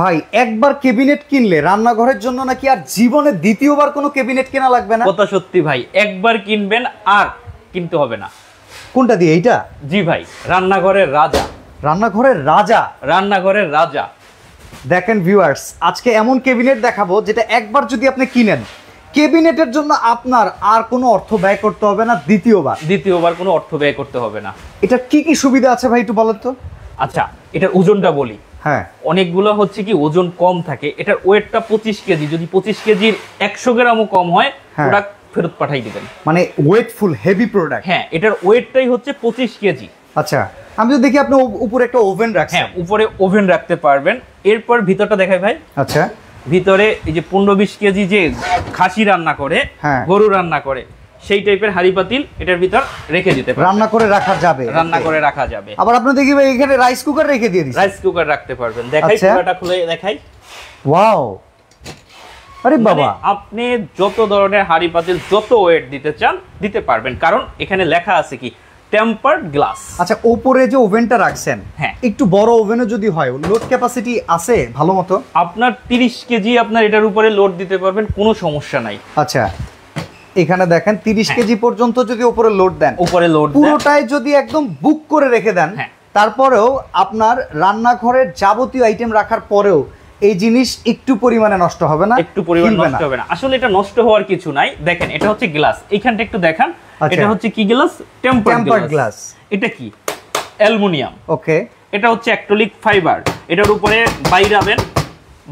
ভাই একবার ক্যাবিনেট কিনলে রান্নাঘরের জন্য নাকি আর জীবনে দ্বিতীয়বার কোনো ক্যাবিনেট কেনা লাগবে না? কথা সত্যি ভাই, একবার কিনবেন আর কিনতে হবে না। কোনটা দিয়ে? এইটা? জি ভাই, রান্নাঘরের রাজা। রান্নাঘরের রাজা? রান্নাঘরের রাজা। দেখেন ভিউয়ার্স, আজকে এমন ক্যাবিনেট দেখাবো যেটা একবার যদি আপনি কিনেন, ক্যাবিনেটের জন্য আপনার আর কোনো অর্থ ব্যয় করতে হবে না দ্বিতীয়বার কোনো অর্থ ব্যয় করতে হবে না। এটা কি কি সুবিধা আছে ভাই একটু বলেন তো। আচ্ছা, এটার ওজনটা বলি। হ্যাঁ, অনেকগুলো হচ্ছে কি ওজন কম থাকে, এটার ওয়েটটা 25 কেজি। যদি 25 কেজির 100 গ্রামও কম হয়, প্রোডাক্ট ফেরত পাঠিয়ে দিবেন। মানে ওয়েটফুল হেভি প্রোডাক্ট। হ্যাঁ, এটার ওয়েটটাই হচ্ছে 25 কেজি। আচ্ছা, আমি তো দেখি আপনি উপরে একটা ওভেন রাখছেন। হ্যাঁ, উপরে ওভেন রাখতে পারবেন। এরপর ভিতরটা দেখাই ভাই। আচ্ছা, ভিতরে এই যে 15-20 কেজি যে খাসি রান্না করে, গরু রান্না করে, সেই টাইপের হাড়ি পাতিল এটার ভিতর রেখে দিতে পারবেন। রান্না করে রাখা যাবে। আবার আপনি দেখি ভাই এখানে রাইস কুকার রেখে দিয়ে দিয়েছেন। রাইস কুকার রাখতে পারবেন। দেখাই, পুরোটা খুলে দেখাই। ওয়াও, আরে বাবা, আপনি যত ধরনের হাড়ি পাতিল যত ওয়েট দিতে চান দিতে পারবেন, কারণ এখানে লেখা আছে কি টেম্পারড গ্লাস। আচ্ছা, উপরে যে ওভেনটা রাখছেন, হ্যাঁ, একটু বড় ওভেনও যদি হয়, লোড ক্যাপাসিটি আছে ভালো মতো? আপনার 30 কেজি আপনার এটার উপরে লোড দিতে পারবেন, কোনো সমস্যা নাই। আচ্ছা, এখানে দেখেন 30 কেজি পর্যন্ত যদি উপরে লোড দেন, পুরোটাই যদি একদম বুক করে রেখে দেন, তারপরেও আপনার রান্নাঘরের যাবতীয় আইটেম রাখার পরেও এই জিনিস একটু পরিমাণে নষ্ট হবে না। আসলে এটা নষ্ট হওয়ার কিছু নাই। দেখেন, এটা হচ্ছে গ্লাস। এইখানটা একটু দেখান, এটা হচ্ছে কি গ্লাস? Temperate glass. এটা কি? অ্যালুমিনিয়াম। ওকে, এটা হচ্ছে অ্যাক্রিলিক ফাইবার। এটার উপরে বাইরাবেন,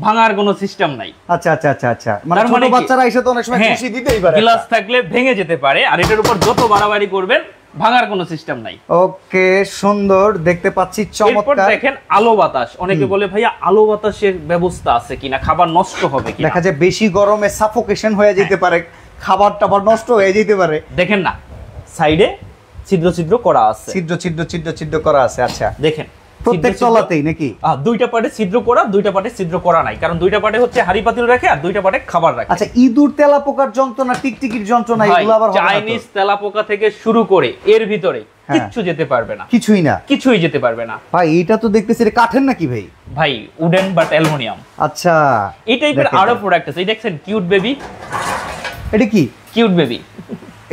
ভাঙার কোনো সিস্টেম নাই। আচ্ছা আচ্ছা আচ্ছা আচ্ছা, মানে ছোট বাচ্চারা এসে তো অনেক সময় খুশি দিতেই পারে। গ্লাস থাকলে ভেঙে যেতে পারে, আর এটার উপর যত বাড়াবাড়ি করবেন ভাঙার কোনো সিস্টেম নাই। ওকে, সুন্দর দেখতে পাচ্ছি, চমৎকার। দেখেন আলো বাতাস, অনেকে বলে ভাইয়া আলো বাতাসের ব্যবস্থা আছে কিনা, খাবার নষ্ট হবে কিনা। দেখা যায় বেশি গরমে সাফোকেশন হয়ে যেতে পারে, খাবার টাবার নষ্ট হয়ে যেতে পারে। দেখেন না, সাইডে ছিদ্র ছিদ্র করা আছে, ছিদ্র করা আছে। আচ্ছা, দেখেন প্রত্যেক তলাতেই নাকি? দুইটা পাটে ছিদ্র করা, দুইটা পাটে ছিদ্র করা নাই, কারণ দুইটা পাটে হচ্ছে হাড়ি পাতিল রাখে আর দুইটা পাটে খাবার রাখে। আচ্ছা, ইঁদুর তেলাপোকার যন্ত্রণা, টিকটিকির যন্ত্রণা, এগুলো আবার চাইনিজ তেলাপোকা থেকে শুরু করে এর ভিতরে কিচ্ছু যেতে পারবে না। কিছুই যেতে পারবে না ভাই। এটা তো দেখতেছি এটা কাঠের নাকি ভাই? ভাই উডেন বাট অ্যালুমিনিয়াম। আচ্ছা, এই টাইপের আরো প্রোডাক্ট আছে। এই দেখছেন কিউট বেবি। এটা কি কিউট বেবি?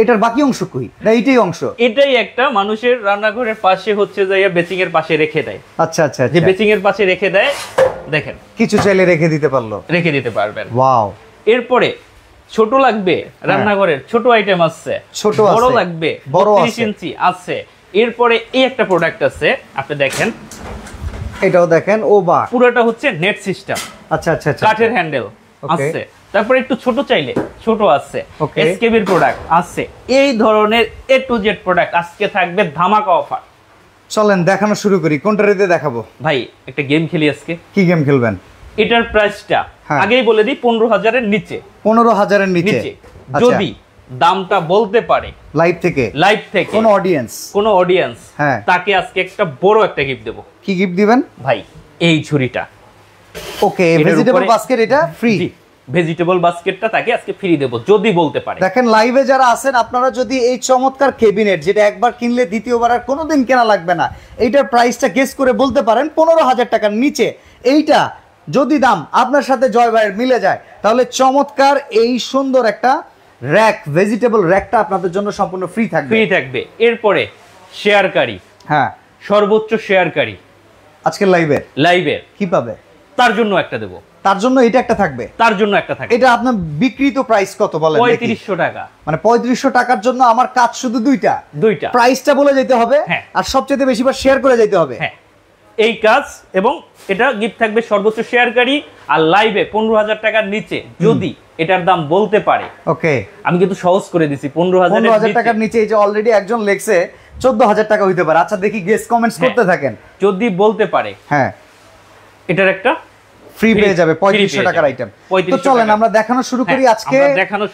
এটার বাকি অংশ কই? না এইটাই অংশ? এটাই একটা মানুষের রান্নাঘরের পাশে হচ্ছে যাইয়া বেসিং এর পাশে রেখে দেয়। আচ্ছা আচ্ছা, যে বেসিং এর পাশে রেখে দেয়, দেখেন কিছু চাইলে রেখে দিতে পারবেন। ওয়াও। এরপরে ছোট লাগবে রান্নাঘরের, ছোট আইটেম আছে, ছোট বড় লাগবে 30 ইঞ্চি আছে। এরপরে এই একটা প্রোডাক্ট আছে, আপনি দেখেন, এটাও দেখেন। ও বাহ, পুরোটা হচ্ছে নেট সিস্টেম। আচ্ছা আচ্ছা, কাঠের হ্যান্ডেল আছে। তারপরে একটু ছোট চাইলে ছোট আছে, এসকেবির প্রোডাক্ট আছে। এই ধরনের A to Z প্রোডাক্ট আজকে থাকবে ধামাকা অফার। চলেন দেখানো শুরু করি। কোনটা রেতে দেখাবো ভাই? একটা গেম খেলি আজকে। কি গেম খেলবেন? এটার প্রাইসটা আগেই বলে দিই 15,000 এর নিচে। 15,000 এর নিচে। যদি দামটা বলতে পারে লাইভ থেকে কোনো অডিয়েন্স, তাকে আজকে একটা বড় একটা গিফট দেব। কি গিফট দিবেন ভাই? এই ঝুড়িটা। ওকে, ভেজিটেবল বাস্কেট, এটা ফ্রি। ভেজিটেবল বাস্কেটটা তাকে আজকে ফ্রি দেব যদি বলতে পারে। দেখেন, লাইভে যারা আছেন আপনারা যদি এই চমৎকার ক্যাবিনেট, যেটা একবার কিনলে দ্বিতীয়বার আর কোনোদিন কেনা লাগবে না, এইটার প্রাইসটা গেস করে বলতে পারেন 15,000 টাকার নিচে, এইটা যদি দাম আপনার সাথে জয় ভাইয়ের মিলে যায়, তাহলে চমৎকার এই সুন্দর একটা র‍্যাক, ভেজিটেবল র‍্যাকটা আপনাদের জন্য সম্পূর্ণ ফ্রি থাকবে। এরপরে শেয়ারকারী, সর্বোচ্চ শেয়ারকারী আজকে লাইভে কি পাবে? তার জন্য একটা দেব। তার জন্য এটা একটা থাকবে। এটা আপনার বিক্রিত প্রাইস কত বলেন? 3500 টাকা। মানে 3500 টাকার জন্য আমার কাজ শুধু দুইটা। প্রাইসটা বলে যেতে হবে, আর সবচেয়ে বেশিবার শেয়ার করে যেতে হবে। এই কাজ, এবং এটা গিফট থাকবে সর্বোচ্চ শেয়ারকারী, আর লাইভে 15,000 টাকার নিচে যদি এটার দাম বলতে পারে। ওকে, আমি কিন্তু সহজ করে দিছি 15,000 টাকার নিচে। এই যে অলরেডি একজন লেখছে 14,000 টাকা হইতে পারে। আচ্ছা, দেখি গেস কমেন্টস করতে থাকেন। যদি বলতে পারে, এটার একটা ফ্রি পেয়ে যাবে 3500 টাকার আইটেম। তো চলেন আমরা দেখানো শুরু করি। আজকে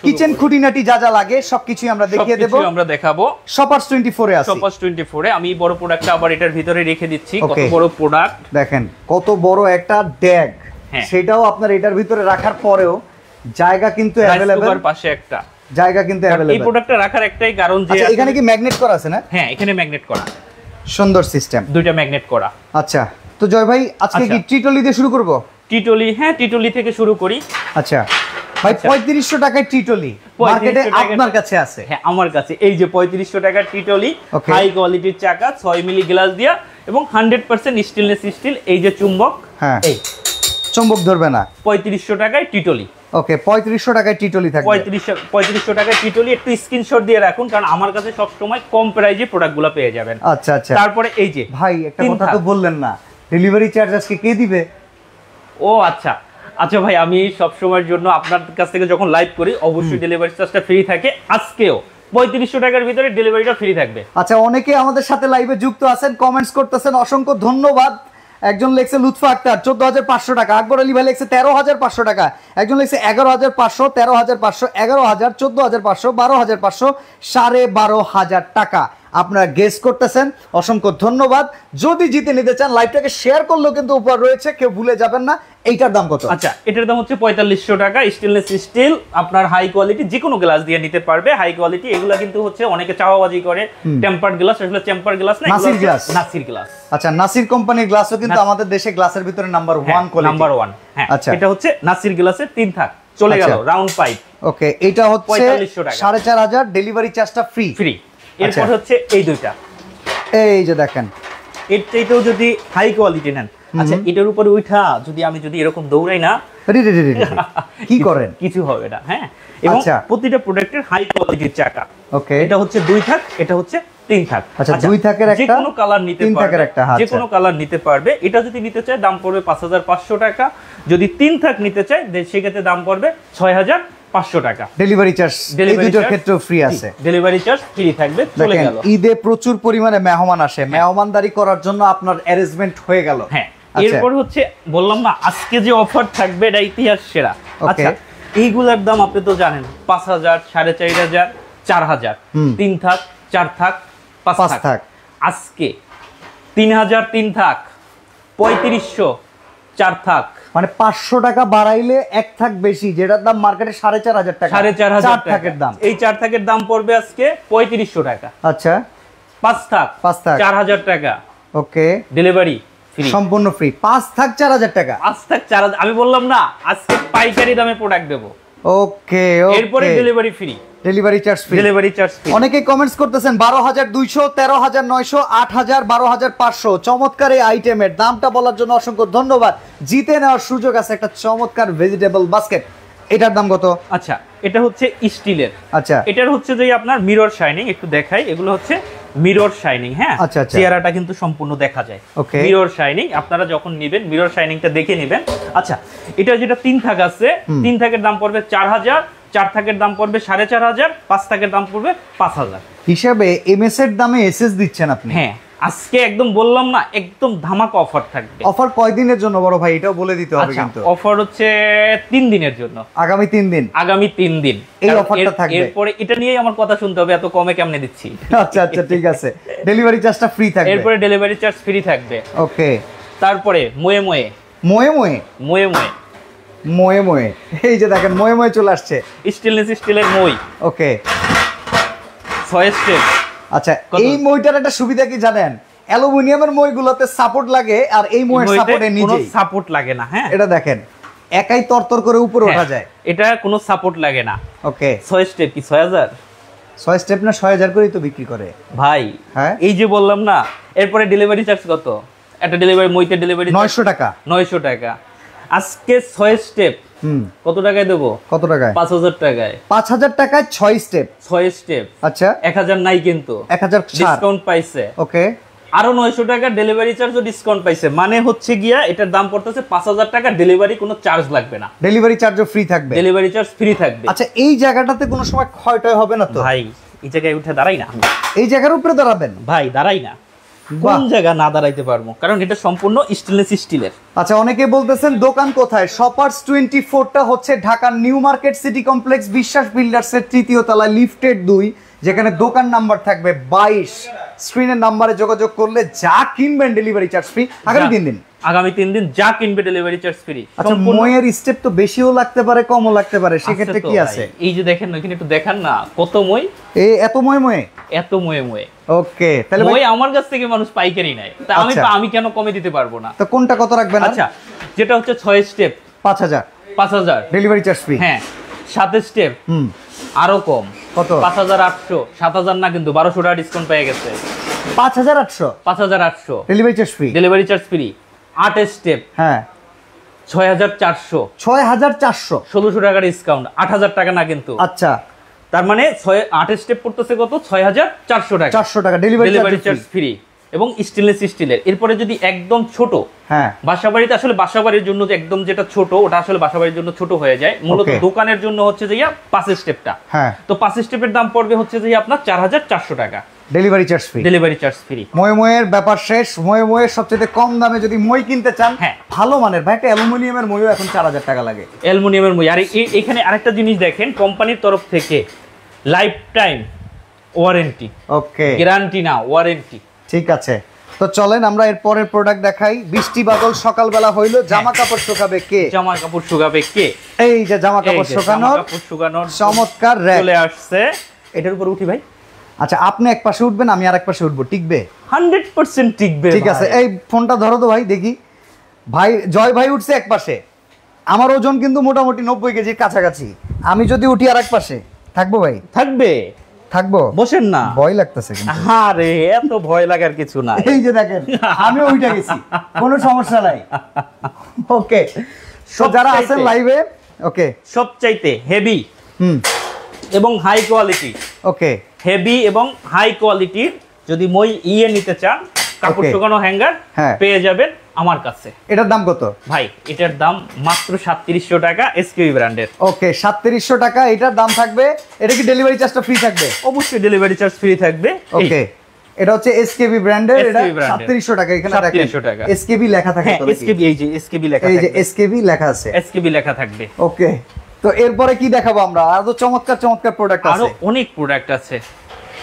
কিচেন খুঁটিনাটি যা যা লাগে সবকিছু আমরা দেখিয়ে দেব, আমরা দেখাবো। শপার্স 24 এ আছে। শপার্স 24 এ আমি বড় প্রোডাক্টটা আবার এটার ভিতরে রেখে দিচ্ছি। কত বড় প্রোডাক্ট দেখেন, কত বড় একটা ড্যাগ, সেটাও আপনার এটার ভিতরে রাখার পরেও জায়গা কিন্তু अवेलेबल। পাশে একটা জায়গা কিন্তু अवेलेबल। এই প্রোডাক্টটা রাখার একটাই কারণ যে এখানে কি ম্যাগনেট করা আছে না? হ্যাঁ, এখানে ম্যাগনেট করা, সুন্দর সিস্টেম, দুইটা ম্যাগনেট করা। আচ্ছা, তো জয় ভাই আজকে কি ট্রিটলি দিয়ে শুরু করব? টিটলি, হ্যাঁ টিটলি থেকে শুরু করি। আচ্ছা ভাই 3500 টাকায় টিটলি মার্কেটে আপনার কাছে আছে? হ্যাঁ আমার কাছে এই যে 3500 টাকার টিটলি, হাই কোয়ালিটির চাকা, 6 মিলি গ্লাস দিয়া এবং 100% স্টেনলেস স্টিল। এই যে চুম্বক, হ্যাঁ এই চুম্বক ধরবে না। 3500 টাকায় টিটলি। ওকে 3500 টাকায় টিটলি থাকবে। 3500 টাকায় টিটলি। একটু স্ক্রিনশট দিয়ে রাখুন, কারণ আমার কাছে সব সময় কম প্রাইজে প্রোডাক্টগুলো পেয়ে যাবেন। আচ্ছা আচ্ছা। তারপরে এই যে ভাই একটা কথা তো বললেন না, ডেলিভারি চার্জ আজকে কে দিবে? ও আচ্ছা আচ্ছা ভাই, আমি সব সময়ের জন্য আপনার কাছ থেকে যখন লাইভ করি অবশ্যই ডেলিভারি চার্জটা ফ্রি থাকে। আজকেও 3500 টাকার ভিতরে ডেলিভারিটা ফ্রি থাকবে। আচ্ছা অনেকে আমাদের সাথে লাইভে যুক্ত আছেন, কমেন্টস করতেছেন, অসংখ্য ধন্যবাদ। একজন লিখছে লুৎফা আক্তার 14500 টাকা, আকবর আলী ভাই লিখছে 13500 টাকা, একজন লিখছে 11500, 13500, 11000, 14500, 12500, 12500 টাকা। আপনারা গেস করতেছেন, অসংখ্য ধন্যবাদ। যদি জিতে নিতে চান লাইভটাকে শেয়ার করলেও কিন্তু উপহার রয়েছে, কেউ ভুলে যাবেন না। এইটার দাম কত? আচ্ছা এটার দাম হচ্ছে 4500 টাকা। স্টেনলেস স্টিল, আপনার হাই কোয়ালিটি, যে কোনো গ্লাস দিয়ে নিতে পারবে। হাই কোয়ালিটি এগুলা কিন্তু হচ্ছে অনেকে চাওয়াবাজি করে টেম্পারড গ্লাস, আসলে টেম্পারড গ্লাস না, নাসির গ্লাস। নাসির গ্লাস। আচ্ছা নাসির কোম্পানির গ্লাসও কিন্তু আমাদের দেশে গ্লাসের ভিতরে নাম্বার 1 কোয়ালিটি, নাম্বার 1। হ্যাঁ আচ্ছা এটা হচ্ছে নাসির গ্লাসের 3 থাক, চলে গেল রাউন্ড পাইপ। ওকে এটা হচ্ছে 4500 টাকা, 4500, ডেলিভারি চার্জটা ফ্রি। ফ্রি। এরপর হচ্ছে এই দুইটা, এই যে দেখেন, এর চাইতেও যদি হাই কোয়ালিটি নেন, আচ্ছা এটার উপরে উঠা যদি আমি এরকম দৌড়াই না, কি করেন? কিছু হবে না। হ্যাঁ এবং প্রতিটা প্রোডাক্টের হাই কোয়ালিটির চাকা। ওকে এটা হচ্ছে 2 থাক, এটা হচ্ছে 3 থাক। আচ্ছা 2 থাকের একটা, যে কোনো কালার নিতে পারবে, যে কোনো কালার নিতে পারবে। এটা যদি নিতে চায় দাম পড়বে 5500 টাকা। যদি 3 থাক নিতে চায় সেক্ষেত্রে দাম পড়বে 6500 টাকা। ডেলিভারি চার্জ এই দুটোর ক্ষেত্রে ফ্রি আছে, ডেলিভারি চার্জ ফ্রি থাকবে। চলে গেল। ঈদে প্রচুর পরিমাণে মেহমান আসে, মেহমানদারি করার জন্য আপনার অ্যারেঞ্জমেন্ট হয়ে গেল। হ্যাঁ এরপর হচ্ছে বললাম না আজকে যে অফার থাকবে এটা ইতিহাস সেরা। আচ্ছা এইগুলার দাম আপনি তো জানেন, 5000, 4500, 4000, 3 থাক, 4 থাক, 5 থাক। আজকে 3000 3 থাক, 3500 4 থাক, মানে 500 টাকা বাড়াইলে 1 থাক বেশি, যেটার দাম মার্কেটে 4500 টাকা, 4500 থাকের দাম। এই 4 থাকের দাম পড়বে আজকে 3500 টাকা। আচ্ছা 5 থাক 4000 টাকা। ওকে ডেলিভারি সম্পূর্ণ ফ্রি। 5 থাক 4000 টাকা, 5 থাক 4000। আমি বললাম না আজকে পাইকারি দামে প্রোডাক্ট দেব। ওকে এরপরে delivery free, delivery charge free, delivery charge free. অনেকেই কমেন্টস করতেছেন 12200, 13900, 8000, 12500। চমৎকার এই আইটেমের দামটা বলার জন্য অসংখ্য ধন্যবাদ। জিতে নেওয়ার সুযোগ আছে একটা চমৎকার ভেজিটেবল বাস্কেট। এটার দাম কত? আচ্ছা এটা হচ্ছে স্টিলের। আচ্ছা এটার হচ্ছে যে আপনার মিরর শাইনিং, একটু দেখাই, এগুলো হচ্ছে মিরর শাইনিং। হ্যাঁ আচ্ছা চেহারাটা কিন্তু সম্পূর্ণ দেখা যায়। মিরর শাইনিং আপনারা যখন নেবেন মিরর শাইনিংটা দেখে নেবেন। আচ্ছা এটা যেটা 3 থাক আছে, 3 থাকের দাম পড়বে 4000, 4 থাকের দাম পড়বে 4500, 5 থাকের দাম পড়বে 5000। হিসাবে এমএস এর দামে এসএস দিচ্ছেন আপনি। হ্যাঁ আজকে একদম বললাম না একদম ধামাকা অফার থাকবে। অফার কয় দিনের জন্য বড় ভাই এটাও বলে দিতে হবে কিন্তু। অফার হচ্ছে 3 দিনের জন্য, আগামী 3 দিন, আগামী 3 দিন এই অফারটা থাকবে। এরপরে এটা নিয়েই আমার কথা শুনতে হবে, এত কমে কেমনে দিচ্ছি। আচ্ছা আচ্ছা ঠিক আছে, ডেলিভারি চার্জটা ফ্রি থাকবে। এরপরে ডেলিভারি চার্জ ফ্রি থাকবে। ওকে তারপরে ময়ে ময়ে ময়ে ময়ে ময়ে ময়ে ময়ে ময়ে, এই যে দেখেন ময়ে ময়ে চলে আসছে, স্টেনলেস স্টিলের মই। ওকে 6 স্টেপ। আচ্ছা এই মইটার একটা সুবিধা কি জানেন? অ্যালুমিনিয়ামের মইগুলোতে সাপোর্ট লাগে, আর এই মইয়ের সাপোর্টে নিজেই কোনো সাপোর্ট লাগে না। হ্যাঁ এটা দেখেন একাই তরতর করে উপরে ওঠা যায়, এটা কোনো সাপোর্ট লাগে না। ওকে 6 স্টেপ কি 6000? 6 স্টেপ না 6000 করেই তো বিক্রি করে ভাই। হ্যাঁ এই যে বললাম না। এরপরে ডেলিভারি চার্জ কত? একটা ডেলিভারি মইতে ডেলিভারি 900 টাকা। 900 টাকা। আজকে 6 স্টেপ কত টাকায় দেব? কত টাকায়? 5000 টাকায়। 5000 টাকায় 6 স্টেপ। 6 স্টেপ। আচ্ছা 1000 নাই কিন্তু, 1000 ডিসকাউন্ট পাইছে। ওকে আরো 900 টাকা ডেলিভারি চার্জও ডিসকাউন্ট পাইছে, মানে হচ্ছে গিয়া এটার দাম পড়তেছে 5000 টাকা। ডেলিভারি কোনো চার্জ লাগবে না, ডেলিভারি চার্জও ফ্রি থাকবে, ডেলিভারি চার্জ ফ্রি থাকবে। আচ্ছা এই জায়গাটাতে কোনো সময় ক্ষয়টয় হবে না তো? ভাই এই জায়গায় উঠে দাঁড়াই না, এই জায়গার উপরে দাঁড়াবেন? ভাই দাঁড়াই না, কোন জায়গা না দাঁড়াইতে পারবো, কারণ এটা সম্পূর্ণ স্টেনলেস স্টিলের। আচ্ছা অনেকে বলতেছেন দোকান কোথায়? শপার্স 24টা হচ্ছে ঢাকার নিউ মার্কেট সিটি কমপ্লেক্স বিশ্বাস বিল্ডার্সের 3য় তলায় লিফটেড 2, যেখানে দোকান নাম্বার থাকবে 22। স্ক্রিনের নাম্বারে যোগাযোগ করলে যা কিনবেন ডেলিভারি চার্জ ফ্রি আগামী 3 দিন। আগামী 3 দিন যা কিনবে ডেলিভারি চার্জ ফ্রি। আচ্ছা ময়ের স্টেপ তো বেশিও লাগতে পারে কমও লাগতে পারে, সেক্ষেত্রে কি আছে? এই যে দেখেন না, এখানে একটু দেখান না কত মই, এই এত ময়ে ময়ে, এত ময়ে ময়ে। ওকে তাহলে মই আমার কাছ থেকে মানুষ পাইকারি নেয়, তা আমি কেন কমে দিতে পারবো না? তো কোনটা কত রাখবেন? আচ্ছা যেটা হচ্ছে 6 স্টেপ 5000, 5000 ডেলিভারি চার্জ ফ্রি। হ্যাঁ 7 স্টেপ আরো কম, কত? 5800, 7000 না কিন্তু 1200 টাকা ডিসকাউন্ট পেয়ে গেছে। 5800, 5800 delivery charge free. Delivery charge free. 8 step হ্যাঁ 6400, 6400, 1600 টাকা ডিসকাউন্ট, 8000 টাকা না কিন্তু। আচ্ছা তার মানে 8 স্টেপ পড়তেছে কত? 6400 টাকা। 400 টাকা ডেলিভারি চার্জ ফ্রি এবং স্টেনলেস স্টিলের। এরপরে যদি একদম ছোট, হ্যাঁ বাসাবাড়িতে আসলে বাসাবাড়ির জন্য যে একদম যেটা ছোট ওটা আসলে বাসাবাড়ির জন্য ছোট হয়ে যায়, মূলত দোকানের জন্য হচ্ছে যে 5 স্টেপটা। হ্যাঁ তো 5 স্টেপের দাম পড়বে হচ্ছে যে আপনার 4400 টাকা, delivery charge free. Delivery charge free. ময়ের ব্যাপার শেষ। ময়ের সবচেয়ে কম দামে যদি মই কিনতে চান, হ্যাঁ ভালো মানের ভাই, একটা অ্যালুমিনিয়ামের মইও এখন 4000 টাকা লাগে। অ্যালুমিনিয়ামের মই। আর এখানে আরেকটা জিনিস দেখেন, কোম্পানির তরফ থেকে লাইফ টাইম ওয়ারেন্টি, ওকে গ্যারান্টি না ওয়ারেন্টি। ঠিক আছে, তো চলেন আমরা এর পরের প্রোডাক্ট দেখাই। বৃষ্টি বাদল সকালবেলা হইলো, জামা কাপড় শুকাবে কে? জামা কাপড় শুকাবে কে? এই যে জামা কাপড় শুকানোর চমৎকার র‍্যাক চলে আসছে। এটার উপর উঠি ভাই। আচ্ছা আপনি এক পাশে উঠবেন, আমি আরেক পাশে উঠবো, টিকবে? 100% টিকবে। ঠিক আছে, এই ফোনটা ধরো তো ভাই, দেখি। ভাই জয় ভাই উঠছে এক পাশে, আমার ওজন কিন্তু মোটামুটি 90 কেজির কাছাকাছি। আমি যদি উঠি আরেক পাশে, থাকবো ভাই? থাকবে, থাকবো। বসেন না, ভয় লাগতেছে কিন্তু। আরে এত ভয় লাগার কিছু না। এই যে দেখেন আমি উঠে গেছি, কোনো সমস্যা নাই। ওকে, তো যারা আছেন লাইভে, ওকে, সবচাইতে হেভি এবং হাই কোয়ালিটি, ওকে, হেভি এবং হাই কোয়ালিটির যদি মই নিতে চান, কাপড় শুকানো হ্যাঙ্গার পেয়ে যাবেন আমার কাছে। এটার দাম কত ভাই? এটার দাম মাত্র 3700 টাকা, এসকেবি ব্র্যান্ডের। ওকে 3700 টাকা এটার দাম থাকবে। এটা কি ডেলিভারি চার্জটা ফ্রি থাকবে? অবশ্যই ডেলিভারি চার্জ ফ্রি থাকবে। ওকে, এটা হচ্ছে এসকেবি ব্র্যান্ডের, এটা 3700 টাকা। এখানে দেখেন 3700 টাকা এসকেবি লেখা থাকে। তো এসকেবি, এই যে এসকেবি লেখা থাকবে, এই যে এসকেবি লেখা আছে, এসকেবি লেখা থাকবে। ওকে, তো এরপরে কি দেখাবো আমরা? আরো চমৎকার চমৎকার প্রোডাক্ট আছে, আরো অনেক প্রোডাক্ট আছে।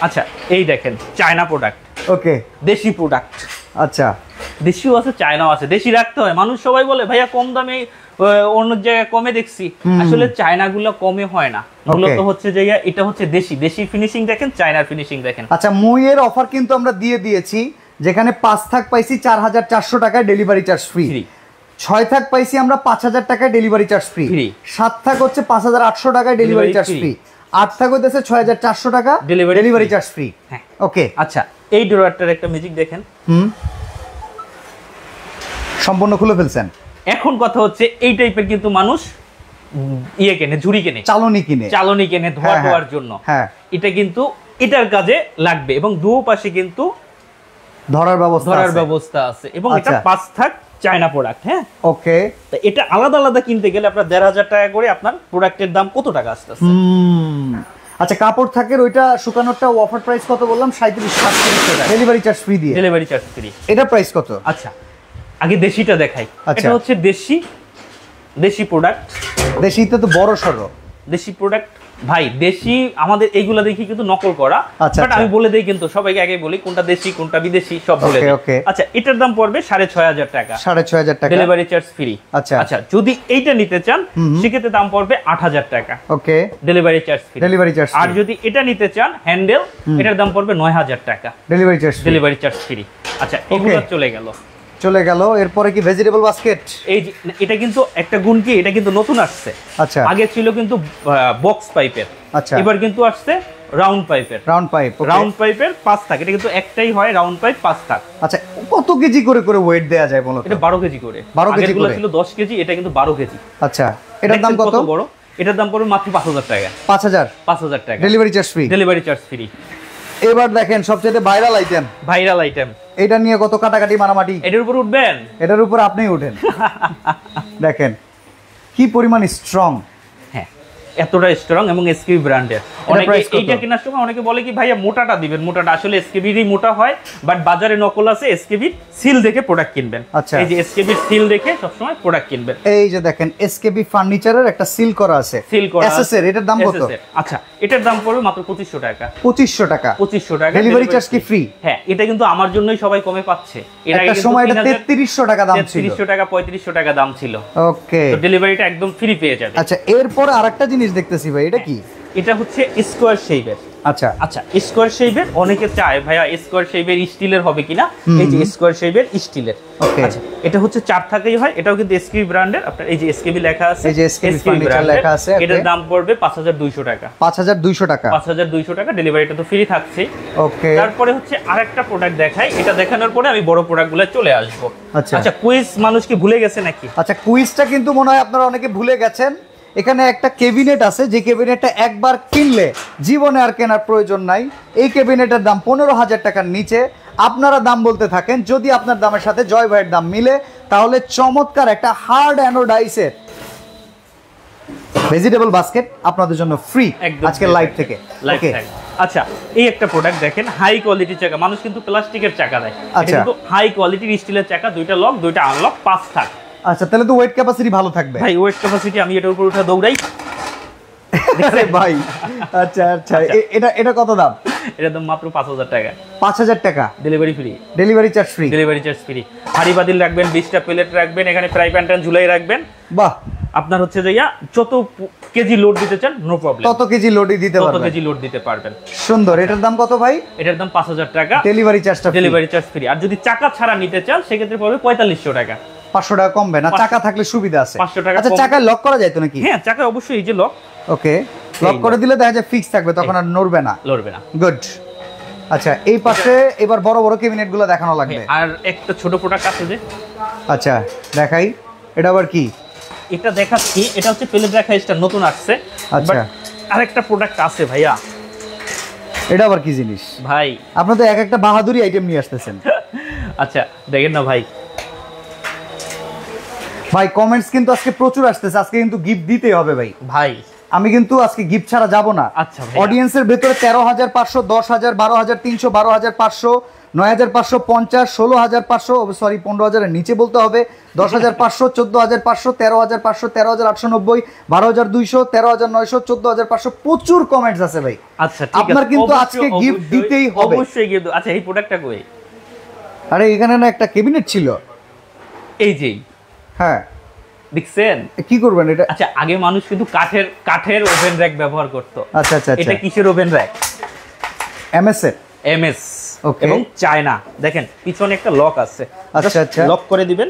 আচ্ছা এই দেখেন চায়না প্রোডাক্ট, ওকে, দেশি প্রোডাক্ট। আচ্ছা দেশিও আছে, চায়নাও আছে। দেশি রাখতে হয়, মানুষ সবাই বলে ভাইয়া কম দামে অন্য জায়গায় কমে দেখছি, আসলে চায়না গুলো কমে হয় না, মূলত হচ্ছে যে এটা হচ্ছে দেশি। দেশি ফিনিশিং দেখেন, চায়নার ফিনিশিং দেখেন। আচ্ছা মুইয়ের অফার কিন্তু আমরা দিয়ে দিয়েছি, যেখানে 5 থাক পাইছি 4400 টাকায় ডেলিভারি চার্জ ফ্রি, 6 থাক পাইছি আমরা 5000 টাকায় ডেলিভারি চার্জ ফ্রি, 7 থাক হচ্ছে 5800 টাকায় ডেলিভারি চার্জ ফ্রি, 8 থাক হইতেছে 6400 টাকা ডেলিভারি চার্জ ফ্রি। হ্যাঁ ওকে, আচ্ছা এই ড্রয়ারটার একটা ম্যাজিক দেখেন, সম্পূর্ণ খুলে ফেলছেন। এখন কথা হচ্ছে এই টাইপের কিন্তু মানুষ কেনে, ঝুড়ি কেনে, চালনি কেনে ধোয়ার জন্য। হ্যাঁ, এটা কিন্তু এটার কাজে লাগবে এবং দুও পাশে কিন্তু ধরার ব্যবস্থা আছে এবং এটা 5 থাক চায়না প্রোডাক্ট। হ্যাঁ ওকে, তো এটা আলাদা আলাদা কিনতে গেলে আপনার 1500 টাকা করে আপনার প্রোডাক্টের দাম কত টাকা আসছে? আচ্ছা কাপড় থাকের ওইটা শুকানোরটা অফার প্রাইস কত বললাম? 3700 টাকা ডেলিভারি চার্জ ফ্রি দিয়ে। Delivery charge free. এটা প্রাইস কত? আচ্ছা আগে দেশিটা দেখাই। এটা হচ্ছে দেশি প্রোডাক্ট। দেশিতে তো বড় সরো দেশি প্রোডাক্ট ভাই, দেশি আমাদের এইগুলা দেখি কিন্তু নকল করা, বাট আমি বলে দেই কিন্তু সবাইকে আগে বলি কোনটা দেশি কোনটা বিদেশি সব বলে দেই। আচ্ছা এটার দাম পড়বে 6500 টাকা, 6500 টাকা ডেলিভারি চার্জ ফ্রি। আচ্ছা আচ্ছা যদি এইটা নিতে চান সেক্ষেত্রে দাম পড়বে 8000 টাকা, okay, delivery charge free. Delivery charge. আর যদি এটা নিতে চান হ্যান্ডেল, এটার দাম পড়বে 9000 টাকা, ডেলিভারি চার্জ ফ্রি। আচ্ছা এগুলো চলে গেল। এরপরে কি ভেজিটেবল বাস্কেট? এই যে এটা কিন্তু একটা গুণ কি, এটা কিন্তু নতুন আসছে। আচ্ছা আগে ছিল কিন্তু বক্স পাইপের, আচ্ছা এবার কিন্তু আসছে রাউন্ড পাইপের। রাউন্ড পাইপের 5 থাক, এটা কিন্তু একটাই হয় রাউন্ড পাইপ 5 থাক। আচ্ছা কত কেজি করে ওয়েট দেয়া যায় বলো? এটা 12 কেজি করে। 12 কেজি করে ছিল 10 কেজি, এটা কিন্তু 12 কেজি। আচ্ছা এটার দাম কত? বড় এটার দাম পড়বে মাত্র 5000 টাকা। 5000 টাকা, delivery charge free. Delivery charge free. এবার দেখেন সবচেয়ে ভাইরাল আইটেম, এটা নিয়ে কত কাটাকাটি মারামাটি। এটার উপর উঠবেন, এটার উপর আপনিই উঠেন। দেখেন কি পরিমাণ স্ট্রং। হ্যাঁ এতটা স্ট্রং এবং এসকেবি ব্র্যান্ডের। অনেকে এইটা কেনার সময় অনেকে বলে কি ভাইয়া মোটাটা দিবেন, মোটাটা আসলে এসকেবিরই মোটা হয়, বাট বাজারে নকল আছে। এসকেবির সিল দেখে প্রোডাক্ট কিনবেন। আচ্ছা এই যে এসকেবির সিল দেখে সবসময় প্রোডাক্ট কিনবেন। এই যে দেখেন এসকেবি ফার্নিচারের একটা সিল করা আছে, এসএসএর। এটার দাম কত? আচ্ছা এটার দাম পড়বে মাত্র 2500 টাকা। 2500 টাকা, 2500 টাকা, ডেলিভারি চার্জ কি ফ্রি? হ্যাঁ এটা কিন্তু আমার জন্যই সবাই কমে পাচ্ছে। এর আগে কিন্তু সময় এটা 3300 টাকা দাম ছিল, 3300 টাকা 3500 টাকা দাম ছিল। ওকে, তো ডেলিভারিটা একদম ফ্রি পেয়ে যাবে। আচ্ছা এরপর আরেকটা জিনিস দেখতেছি ভাই, এটা কি? এটা হচ্ছে স্কোয়ার শেপের। আচ্ছা আচ্ছা, স্কোয়ার শেপের অনেকে চায় ভাইয়া স্কোয়ার শেপের স্টিলের হবে কিনা, এই যে স্কোয়ার শেপের স্টিলের। আচ্ছা, এটা হচ্ছে 4 থাকেই হয়, এটাও কিন্তু এসকেবি ব্র্যান্ডের, আপনার এই যে এসকেবি লেখা আছে, এই যে এসকেবি ফার্নিচার লেখা আছে, এটার দাম পড়বে 5200 টাকা। 5200 টাকা, 5200 টাকা, ডেলিভারিটা তো ফ্রি থাকছে। ওকে, তারপরে হচ্ছে আরেকটা প্রোডাক্ট দেখাই, এটা দেখানোর পরে আমি বড় প্রোডাক্টগুলো চলে আসব। আচ্ছা, কুইজ মানুষ কি ভুলে গেছে নাকি? আচ্ছা, কুইজটা কিন্তু মনে হয় আপনারা অনেকে ভুলে গেছেন। এখানে একটা ক্যাবিনেট আছে, যে ক্যাবিনেটটা একবার কিনলে জীবনে আর কেনার প্রয়োজন নাই। এই ক্যাবিনেটের দাম 15000 টাকার নিচে। আপনারা দাম বলতে থাকেন, যদি আপনার দামের সাথে জয় ভাইয়ের দাম মিলে তাহলে চমৎকার একটা হার্ড অ্যানোডাইসের ভেজিটেবল বাস্কেট আপনাদের জন্য ফ্রি আজকে লাইভ থেকে। ওকে, আচ্ছা, এই একটা প্রোডাক্ট দেখেন, হাই কোয়ালিটির চাকা। মানুষ কিন্তু প্লাস্টিকের চাকা দেয়, এটা কিন্তু হাই কোয়ালিটির স্টিলের চাকা, দুইটা লক, দুইটা আনলক, 5 থাক। আচ্ছা, তাহলে তো ওয়েট ক্যাপাসিটি ভালো থাকবে ভাই। ওয়েট ক্যাপাসিটি আমি এটার উপর উঠে দৌড়াই। আরে ভাই, আচ্ছা আচ্ছা, এটা কত দাম? এটার দাম মাত্র 5000 টাকা। 5000 টাকা, delivery free. Delivery charge free. Delivery charge free. হাড়ি বাতিল রাখবেন, 20টা প্লেট রাখবেন, এখানে ফ্রাই প্যান ঝুলাই রাখবেন। বাহ, আপনার হচ্ছে যে যত কেজি লোড দিতে চান নো প্রবলেম, তত কেজি লোডই দিতে পারবেন, তত কেজি লোড দিতে পারবেন। সুন্দর। এটার দাম কত ভাই? এটার দাম 5000 টাকা, ডেলিভারি চার্জটা ফ্রি। Delivery charge free. আর যদি চাকা ছাড়া নিতে চান সেক্ষেত্রে পড়বে 4500 টাকা। 500 টাকা কমবে না? চাকা থাকলে সুবিধা আছে। 500 টাকা। আচ্ছা, চাকা লক করা যায় তো নাকি? হ্যাঁ, চাকা অবশ্যই এই যে লক। ওকে, লক করে দিলে দেখা যায় ফিক্স থাকবে, তখন আর নড়বে না, লড়বে না। গুড। আচ্ছা, এই পাশে এবার বড় বড় ক্যাবিনেটগুলো দেখানো লাগবে। আর একটা ছোট প্রোডাক্ট আছে যে, আচ্ছা দেখাই। এটা আবার কি? এটা দেখাচ্ছি, এটা হচ্ছে প্লেট রাখা স্টার, নতুন আসছে। আচ্ছা, আরেকটা প্রোডাক্ট আছে ভাইয়া। এটা আবার কি জিনিস ভাই? আপনারা তো এক একটা বাহাদুরি আইটেম নিয়ে আসতেছেন। আচ্ছা, দেখেন না ভাই, ভাই কমেন্টস কিন্তু আজকে প্রচুর আসতেছে, আজকে কিন্তু গিফট দিতেই হবে ভাই। ভাই আমি কিন্তু আজকে গিফট ছাড়া যাব না। আচ্ছা, অডিয়েন্সের ভেতরে 13500, 10000, 12300, 12500, 9550, 16500, সরি 15000 এর নিচে বলতে হবে, 10500, 14500, 13500, 13890, 12200, 13900, 14500। প্রচুর কমেন্টস আছে ভাই। আচ্ছা, ঠিক আছে, আপনার কিন্তু আজকে গিফট দিতেই হবে, অবশ্যই গিফট। আচ্ছা, এই প্রোডাক্টটা কই? আরে এখানে না একটা ক্যাবিনেট ছিল, এই যে। হ্যাঁ, দেখছেন? কি করবেন এটা? আচ্ছা, আগে মানুষ কিন্তু কাঠের ওভেন র‍্যাক ব্যবহার করত। আচ্ছা আচ্ছা, এটা কিসের ওভেন র‍্যাক? এমএস এর। এমএস, ওকে, এবং চায়না। দেখেন পিছনে একটা লক আছে, আচ্ছা আচ্ছা, লক করে দিবেন,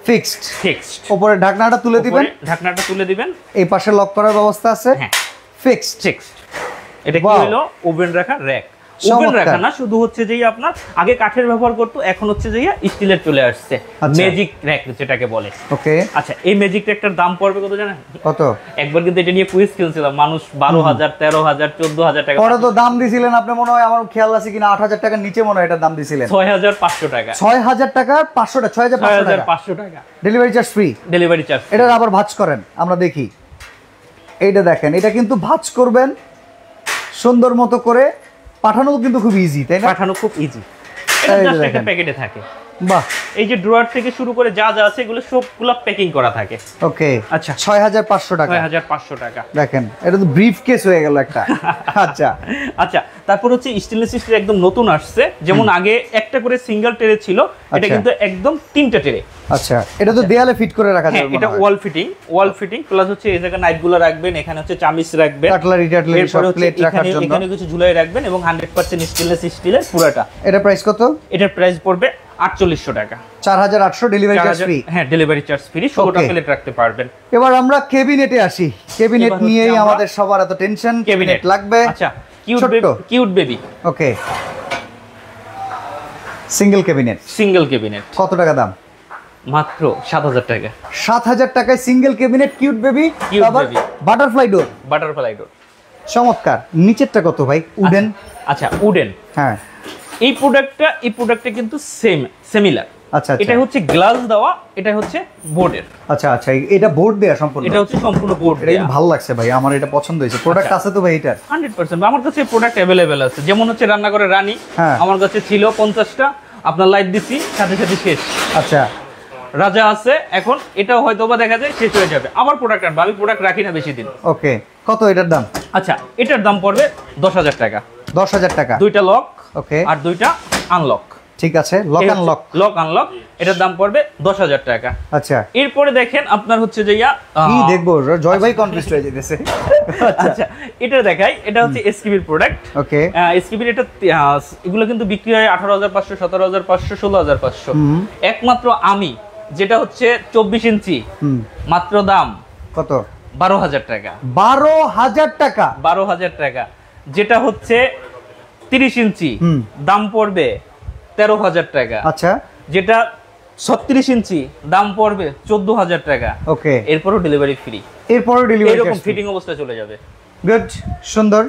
ফিক্সড। ফিক্সড। উপরে ঢাকনাটা তুলে দিবেন, ঢাকনাটা তুলে দিবেন, এই পাশে লক করার ব্যবস্থা আছে। হ্যাঁ, ফিক্সড। ফিক্সড। এটা কি হলো? ওভেন রাখা র‍্যাক। ওভেন রাখা না, শুধু হচ্ছে যে আপনার আগে কাঠের ব্যবহার করতো, এখন হচ্ছে যে স্টিলের চলে আসছে, ম্যাজিক র‍্যাক যেটাকে বলে। ওকে, আচ্ছা, এই ম্যাজিক র‍্যাকটার দাম পড়বে কত জানেন? কত? একবার কিন্তু এটা নিয়ে কুইজ খেলছিলাম, মানুষ 12000, 13000, 14000 টাকা। পরে তো দাম দিছিলেন আপনি, মনে হয় আমার খেয়াল আছে কিনা, 8000 টাকার নিচে মনে হয় এটার দাম দিছিলেন। 6500 টাকা। 6000 টাকা, 500 টাকা, 6500 টাকা। Delivery charge free. Delivery charge. এটা আবার ভাঁজ করেন, আমরা দেখি। এইটা দেখেন, এটা কিন্তু ভাঁজ করবেন সুন্দর মতো করে, পাঠানো কিন্তু খুব ইজি, তাই না? পাঠানো খুব ইজি। এটা জাস্ট একটা প্যাকেটে থাকে। বাহ, এই যে ড্রয়ার থেকে শুরু করে যা যা আছে এগুলো সবগুলো প্যাকিং করা থাকে। ওকে, আচ্ছা, 6500 টাকা। 6500 টাকা। দেখেন, এটা তো ব্রিফ কেস হয়ে গেল একটা। আচ্ছা আচ্ছা, তারপর হচ্ছে স্টেনলেস স্টিল একদম নতুন আসছে, যেমন আগে একটা করে সিঙ্গেল ট্রে ছিল, এটা কিন্তু একদম 3টা ট্রে। আচ্ছা, এটা তো দেয়ালে ফিট করে রাখা যাবে। এটা ওয়াল ফিটিং প্লাস হচ্ছে এই জায়গায় নাইফগুলো রাখবেন, এখানে হচ্ছে চামিচ রাখবেন, কাটলারি সব প্লেট রাখার জন্য এখানে কিছু ঝুলাই রাখবেন, এবং 100% স্টেনলেস স্টিলের পুরোটা। এটা প্রাইস কত? এটার প্রাইস পড়বে 4800 টাকা। 4800, ডেলিভারি চার্জ ফ্রি। হ্যাঁ, ডেলিভারি চার্জ ফ্রি, 16টা প্লেট রাখতে পারবেন। এবার আমরা ক্যাবিনেটে আসি। ক্যাবিনেট নিয়েই আমাদের সবার এত টেনশন, ক্যাবিনেট লাগবে। আচ্ছা, কিউট বেবি। ওকে, সিঙ্গেল ক্যাবিনেট। সিঙ্গেল ক্যাবিনেট কত টাকা দাম? মাত্র 7000 টাকা। 7000 টাকায় সিঙ্গেল ক্যাবিনেট, কিউট বেবি, আবার বাটারফ্লাই ডোর। বাটারফ্লাই ডোর, চমৎকার। নিচেরটা কত ভাই? উডেন। আচ্ছা, উডেন। হ্যাঁ, এই প্রোডাক্টটা কিন্তু সিমিলার। আচ্ছা, এটা হচ্ছে গ্লাস দেওয়া, এটা হচ্ছে বোর্ডের। আচ্ছা আচ্ছা, এটা বোর্ড দেয়া সম্পূর্ণ? এটা হচ্ছে সম্পূর্ণ বোর্ড। এটা ভালো লাগছে ভাই, আমার এটা পছন্দ হয়েছে। প্রোডাক্ট আছে তো ভাই এটার? 100%। আমার কাছে প্রোডাক্ট अवेलेबल আছে, যেমন হচ্ছে রান্নাঘরের রানী, আমার কাছে ছিল 50টা, আপনার লাইট দিছি সাথে সাথে শেষ। আচ্ছা, রাজা আছে, এখন এটাও হয়তোবা দেখা যায় শেষ হয়ে যাবে, আবার প্রোডাক্ট আনবো, আমি প্রোডাক্ট রাখি না বেশি দিন। ওকে, কত এটার দাম? আচ্ছা, এটার দাম পড়বে 10000 টাকা। 10000 টাকা, দুইটা লক, ওকে, আর দুইটা আনলক। ঠিক আছে, লক আনলক। এটার দাম পড়বে 10000 টাকা। আচ্ছা, এরপরে দেখেন আপনার হচ্ছে যে কি দেখবো, জয় ভাই কনফিউজ হয়ে যেতেছে। আচ্ছা এটা দেখাই, এটা হচ্ছে এসকিবির প্রোডাক্ট। ওকে, এসকিবির এটা এগুলো কিন্তু বিক্রি হয় 18,500, 17,500, 16,500। একমাত্র আমি যেটা হচ্ছে 24 ইঞ্চি, মাত্র দাম কত? 12,000 টাকা। 12,000 টাকা? 12,000 টাকা। যেটা হচ্ছে 30 ইঞ্চি, দাম পড়বে 13,000 টাকা। আচ্ছা, যেটা 36 ইঞ্চি, দাম পড়বে 14,000 টাকা। ওকে, এরপরও ডেলিভারি ফ্রি। এরপরও ডেলিভারি এরকম ফিটিং অবস্থায় চলে যাবে। গুড, সুন্দর,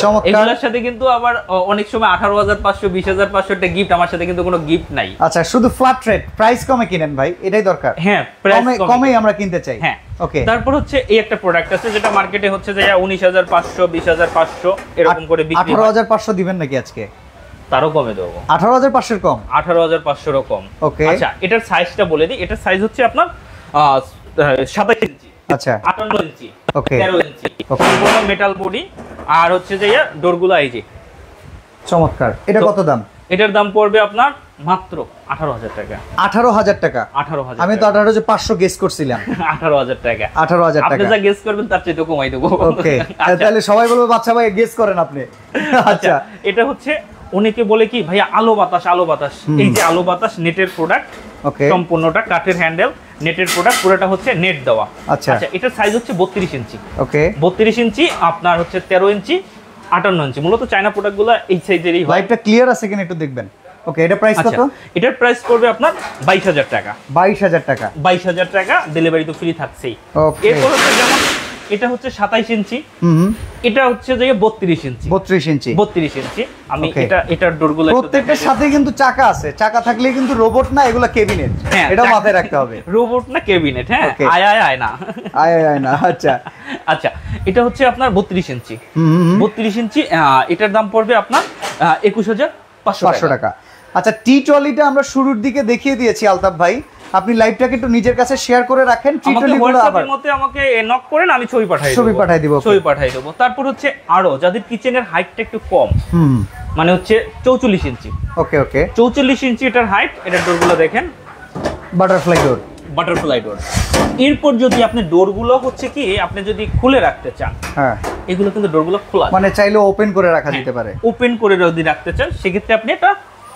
চমৎকার। এগুলোর সাথে কিন্তু আবার অনেক সময় 18,500, 20,500 একটা গিফট, আমার সাথে কিন্তু কোনো গিফট নাই। আচ্ছা, শুধু ফ্ল্যাট রেট, প্রাইস কমে কিনেন ভাই, এটাই দরকার। হ্যাঁ, প্রাইস কমেই আমরা কিনতে চাই। হ্যাঁ, ওকে। তারপর হচ্ছে এই একটা প্রোডাক্ট আছে যেটা মার্কেটে হচ্ছে যে 19,500, 20,500 এরকম করে বিক্রি হয়। 18,500 দিবেন নাকি আজকে? তারও কমে দেবো। 18,500 কম? 18,500 কম। ওকে। আচ্ছা, এটার সাইজটা বলে দিই। এটার সাইজ হচ্ছে আপনার 27 ইঞ্চি, আচ্ছা, 58 ইঞ্চি, ওকে, 13 ইঞ্চি, ওকে। সম্পূর্ণ মেটাল বডি। আর হচ্ছে যে ডোরগুলো এই যে চমৎকার। এটা কত দাম? এটার দাম পড়বে আপনার মাত্র 18,000 টাকা। 18,000 টাকা? 18,000। আমি তো 18,500 গেস করছিলাম। 18,000 টাকা। 18,000 টাকা। আপনি যা গেস করবেন তার চেয়ে তো কমাই দেবো। ওকে, তাহলে সবাই বলবে বাচ্চা ভাই গেস করেন আপনি। আচ্ছা, এটা হচ্ছে অনেকে বলে কি ভাইয়া আলো বাতাস, আলো বাতাস। এই যে আলো বাতাস নেটের প্রোডাক্ট, ওকে, সম্পূর্ণটা কাঠের হ্যান্ডেল, নেটের প্রোডাক্ট, পুরোটা হচ্ছে নেট দেওয়া। আচ্ছা, এটার সাইজ হচ্ছে 32 ইঞ্চি। ওকে, 32 ইঞ্চি আপনার হচ্ছে 13 ইঞ্চি, 58 ইঞ্চি। মূলত চায়না প্রোডাক্টগুলো এই সাইজেরই হয়। লাইভটা ক্লিয়ার আছে কিনা একটু দেখবেন। ওকে, এটা প্রাইস কত? এটার প্রাইস পড়বে আপনার 22,000 টাকা। 22,000 টাকা? 22,000 টাকা, ডেলিভারি তো ফ্রি থাকছেই। ওকে। এরপর হচ্ছে যেমন এটা হচ্ছে 27 ইঞ্চি, এটা হচ্ছে যে 32 ইঞ্চি। 32 ইঞ্চি? 32 ইঞ্চি। আমি Okay. এটার ডোরগুলো প্রত্যেকটার সাথে কিন্তু চাকা আছে। চাকা থাকলে কিন্তু রোবট না, এগুলা কেবিনেট। এটা মাথায় রাখতে হবে। রোবট না কেবিনেট। হ্যাঁ, Okay. আয় না। আয় না। আচ্ছা, আচ্ছা, এটা হচ্ছে আপনার 32 ইঞ্চি। 32 ইঞ্চি, এটার দাম পড়বে আপনার 21,500 টাকা। আচ্ছা, টি ট্রলিটা আমরা শুরুর দিকে দেখিয়ে দিয়েছি আলতাফ ভাই, আপনি লাইভটাকে একটু নিজের কাছে শেয়ার করে রাখেন। টি ট্রলিগুলো আবার মধ্যে আমাকে নক করেন, আমি ছবি পাঠাই দিব। তারপর হচ্ছে আরো যাদের কিচেনের হাইটটা একটু কম, মানে হচ্ছে 44 ইঞ্চি। ওকে, ওকে, 44 ইঞ্চি এটার হাইট। এটার ডোরগুলো দেখেন, বাটারফ্লাই ডোর। Butterfly door. এরপর যদি আপনি ডোরগুলো হচ্ছে কি আপনি যদি খুলে রাখতে চান, হ্যাঁ, এগুলো কিন্তু ডোরগুলো খোলা, মানে চাইলে ওপেন করে রাখা যেতে পারে। ওপেন করে যদি রাখতে চান সেক্ষেত্রে আপনি এটা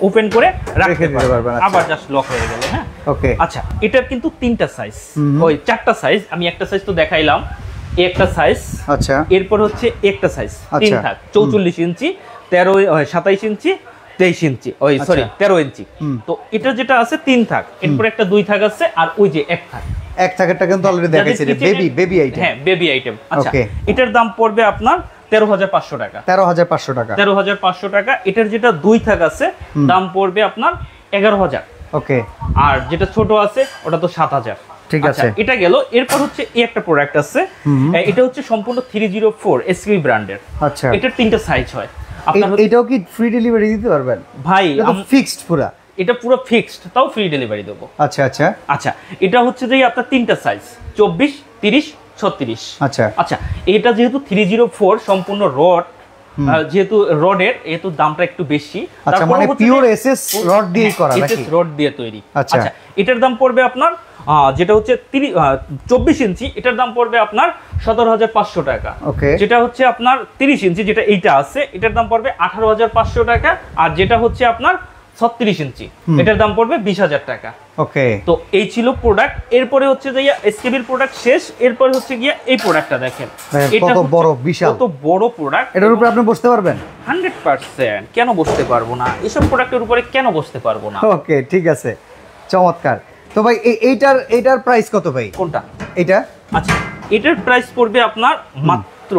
ওপেন করে রাখতে পারবেন, আচ্ছা। আবার জাস্ট লক হয়ে গেল। হ্যাঁ, ওকে। আচ্ছা, এটার কিন্তু 3টা সাইজ, ওই 4টা সাইজ। আমি একটা সাইজ তো দেখাইলাম, একটা সাইজ। আচ্ছা, এরপর হচ্ছে একটা সাইজ 3 থাক, 44 ইঞ্চি, 27 ইঞ্চি, 23 ইঞ্চি, ওই সরি 13 ইঞ্চি। তো এটা যেটা আছে 3 থাক, এরপর একটা 2 থাক আছে, আর ওই যে 1 থাক। 1 থাকেরটা কিন্তু অলরেডি দেখাইছি, বেবি আইটেম। হ্যাঁ, বেবি আইটেম। আচ্ছা, এটার দাম পড়বে আপনার 13,500 টাকা। 13,500 টাকা? 13,500 টাকা। এটার যেটা 2 থাক আছে, দাম পড়বে আপনার 11,000। ওকে। আর যেটা ছোট আছে ওটা তো 7,000। ঠিক আছে, এটা গেল। এরপর হচ্ছে এই একটা প্রোডাক্ট আছে, এটা হচ্ছে সম্পূর্ণ 304 এসকিবি ব্র্যান্ডের। আচ্ছা, এটার 3টা সাইজ হয়। আপনার এটাও কি ফ্রি ডেলিভারি দিতে পারবেন ভাই? ফিক্সড পুরা? এটা পুরো ফিক্সড, তাও ফ্রি ডেলিভারি দেবো। আচ্ছা, আচ্ছা, আচ্ছা, এটা হচ্ছে যে আপনার 3টা সাইজ, 24, 30, 36। আচ্ছা, আচ্ছা, এটা যেহেতু 304 সম্পূর্ণ রড, যেহেতু রডের এত দামটা একটু বেশি। আচ্ছা, মানে পিওর এসএস রড দিয়ে করা নাকি? এসএস রড দিয়ে তৈরি। আচ্ছা, এটার দাম পড়বে আপনার যেটা হচ্ছে 24 ইঞ্চি, এটার দাম পড়বে আপনার 17,500 টাকা। ওকে। যেটা হচ্ছে আপনার 30 ইঞ্চি, যেটা এইটা আছে, এটার দাম পড়বে 18,500 টাকা। আর যেটা হচ্ছে আপনার 36 ইঞ্চি, এটার দাম পড়বে 20,000 টাকা। ওকে। তো এই ছিল প্রোডাক্ট। এরপরে হচ্ছে যে এসকেবির প্রোডাক্ট শেষ। এরপরে হচ্ছে গিয়া এই প্রোডাক্টটা দেখেন, এটা কত বড়, বিশাল, কত বড় প্রোডাক্ট। এটার উপরে আপনি বসতে পারবেন? 100%। কেন বসতে পারবো না? এসব প্রোডাক্টের উপরে কেন বসতে পারবো না? ওকে, ঠিক আছে, চমৎকার। তো ভাই এইটার প্রাইস কত ভাই? কোনটা? এটা? আচ্ছা, এটার প্রাইস পড়বে আপনার মাত্র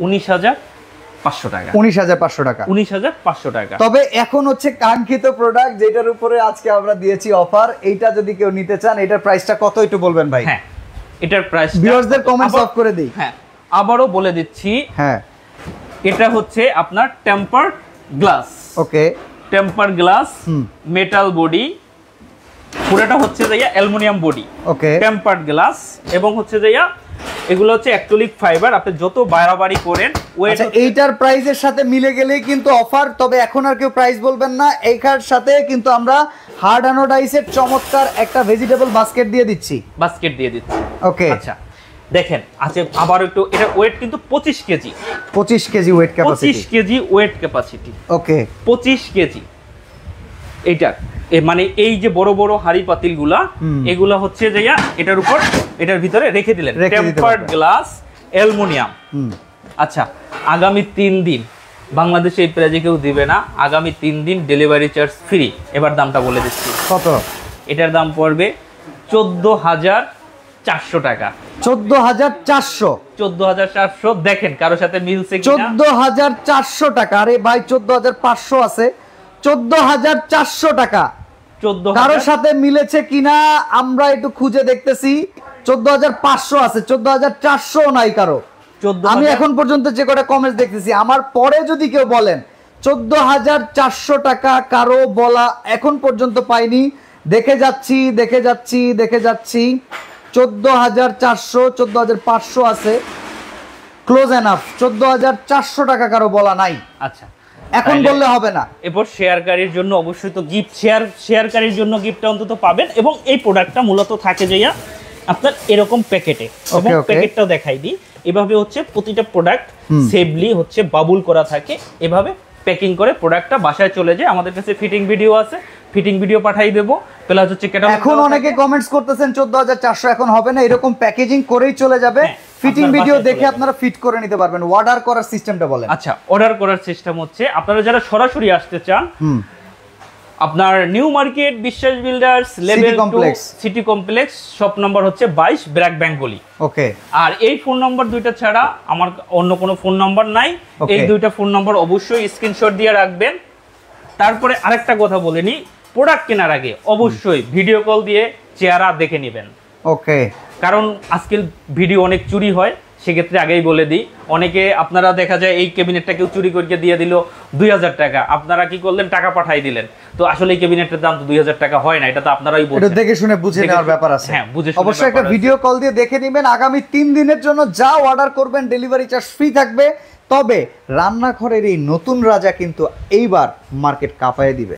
19,500 টাকা। 19,500 টাকা? 19,500 টাকা। তবে এখন হচ্ছে কাঙ্ক্ষিত প্রোডাক্ট যেটার উপরে আজকে আমরা দিয়েছি অফার, এইটা যদি কেউ নিতে চান, এটার প্রাইসটা কত একটু বলবেন ভাই? হ্যাঁ, এটার প্রাইস ভিউয়ারদের কমেন্টস অফ করে দেই। হ্যাঁ, আবারও বলে দিচ্ছি। হ্যাঁ, এটা হচ্ছে আপনার টেম্পারড গ্লাস। ওকে, টেম্পার গ্লাস, মেটাল বডি, পুরোটা হচ্ছে যে অ্যালুমিনিয়াম বডি। ওকে, টেম্পারড গ্লাস, এবং হচ্ছে যে এগুলো হচ্ছে অ্যাক্রিলিক ফাইবার। আপনি যত বাড়াবাড়ি করেন আচ্ছা, এইটার প্রাইসের সাথে মিলে গেলেই কিন্তু অফার। তবে এখন আর কেউ প্রাইস বলবেন না। এইটার সাথে কিন্তু আমরা হার্ড অ্যানোডাইজের চমৎকার একটা ভেজিটেবল বাস্কেট দিয়ে দিচ্ছি। বাস্কেট দিয়ে দিচ্ছি। ওকে। আচ্ছা, দেখেন আছে আবার একটু, এটা ওয়েট কিন্তু 25 KG. 25 KG weight capacity. 25 KG weight capacity. Okay 25 KG. এটা মানে এই যে বড় বড় হাড়ি পাতিলগুলা, এগুলা হচ্ছে যে এটার উপর, এটার ভিতরে রেখে দিলেন, টেম্পারড গ্লাস, অ্যালুমিনিয়াম। আচ্ছা, আগামী 3 দিন বাংলাদেশে এই প্রাইজে কেউ দিবে না, আগামী 3 দিন ডেলিভারি চার্জ ফ্রি। এবার দামটা বলে দিচ্ছি কত। এটার দাম পড়বে 14,400 টাকা। 14,400। 14,400। দেখেন কারোর সাথে মিলছে কিনা। 14,400 টাকা। আরে ভাই 14,500 আছে, 14,400 টাকা। 14,000 কারোর সাথে মিলেছে কিনা আমরা একটু খুঁজে দেখতেছি। 14,500 আছে, 14,400 নাই কারো। 14,000 আমি এখন পর্যন্ত যে কটা কমেন্টস দেখতেছি, আমার পরে যদি কেউ বলেন 14,400 টাকা, কারো বলা এখন পর্যন্ত পাইনি। দেখে যাচ্ছি 14,400, 14,500 আছে, ক্লোজ এনাফ। 14,400 টাকা কারো বলা নাই। আচ্ছা, এখন বললে হবে না। এরপর শেয়ারকারীর জন্য অবশ্যই তো গিফট, শেয়ারকারীর জন্য গিফটটা অন্তত পাবেন। এবং এই প্রোডাক্টটা মূলত থাকে যাইয়া আপনার এরকম প্যাকেটে, এবং প্যাকেটটাও দেখাই দিই। এভাবে হচ্ছে প্রতিটা প্রোডাক্ট সেফলি হচ্ছে বাবুল করা থাকে, এভাবে প্যাকিং করে প্রোডাক্টটা বাসায় চলে যায়। আমাদের কাছে ফিটিং ভিডিও আছে, ফিটিং ভিডিও পাঠাই দেবো। প্লাস হচ্ছে এখন অনেকে কমেন্টস করতেছেন 14,400 এখন হবে না, এরকম প্যাকেজিং করেই চলে যাবে। ফিটিং ভিডিও দেখে আপনারা ফিট করে নিতে পারবেন। অর্ডার করার সিস্টেমটা বলেন। আচ্ছা, অর্ডার করার সিস্টেম হচ্ছে আপনারা যারা সরাসরি আসতে চান, আপনার নিউ মার্কেট বিশ্বাস builders level 2 city complex, shop number হচ্ছে 22, ব্র্যাক বেঙ্গলি। ওকে। আর এই ফোন নাম্বার দুইটা ছাড়া আমার অন্য কোনো ফোন নাম্বার নাই। এই দুইটা ফোন নাম্বার অবশ্যই স্ক্রিনশট দিয়ে রাখবেন। তারপরে আরেকটা কথা বলে নি, প্রোডাক্ট কেনার আগে অবশ্যই ভিডিও কল দিয়ে চেহারা দেখে নেবেন। ওকে। কারণ আজকাল ভিডিও অনেক চুরি হয়, সেক্ষেত্রে আগেই বলে দিই। অনেকে আপনারা দেখা যায় এই ক্যাবিনেটটা কেউ চুরি করে দিয়ে দিল 2,000 টাকা, আপনারা কি করলেন, টাকা পাঠাই দিলেন। তো আসলে এই ক্যাবিনেটের দাম তো 2,000 টাকা হয় না, এটা তো আপনারাই বলছেন। এটা দেখে শুনে বুঝে নেওয়ার ব্যাপার আছে। হ্যাঁ, বুঝে শুনে অবশ্যই একটা ভিডিও কল দিয়ে দেখে নেবেন। আগামী 3 দিনের জন্য যা অর্ডার করবেন ডেলিভারি চার্জ ফ্রি থাকবে। তবে রান্নাঘরের এই নতুন রাজা কিন্তু এইবার মার্কেট কাঁপায় দিবে।